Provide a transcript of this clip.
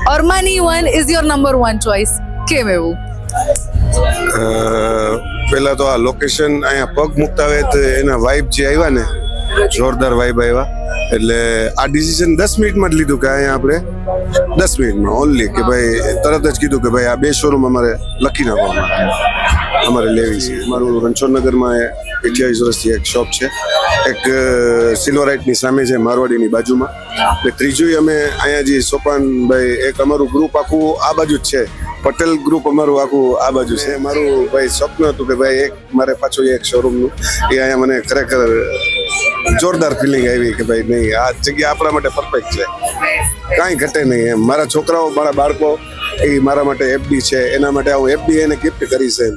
Armani one is your number one choice. કેમ એવું? પહેલા તો આ લોકેશન અહીંયા પગ મૂકતા હોય તો એના વાઇબ જે આવ્યા ને જોરદાર વાઇબ આવ્યા એટલે આ ડિસિઝન 10 મિનિટમાં જ લીધું કે અહીંયા આપણે 10 મિનિટમાં ઓનલી કે ભાઈ તરત જ કીધું કે ભાઈ આ બે શોરૂમ અમારે લખી નાખવામાં અમારે લેવી છે. મારું રણછોડનગરમાં 28 વર્ષથી એક શોપ છે, એક સિલ્વરાઇટની સામે છે મારવાડીની બાજુમાં, એટલે ત્રીજું અમે અહીંયા જે સોપાનભાઈ એક અમારું ગ્રુપ આખું આ બાજુ જ છે, પટેલ ગ્રુપ અમારું આખું આ બાજુ છે. મારું ભાઈ સ્વપ્ન હતું કે ભાઈ એક મારે પાછું એક શોરૂમનું એ અહીંયા મને ખરેખર જોરદાર ફિલિંગ આવી કે ભાઈ નહીં આ જગ્યા આપણા માટે પરફેક્ટ છે, કાંઈ ઘટે નહીં એમ. મારા છોકરાઓ મારા બાળકો એ મારા માટે એફડી છે, એના માટે હું એફડી એને ગિફ્ટ કરી છે.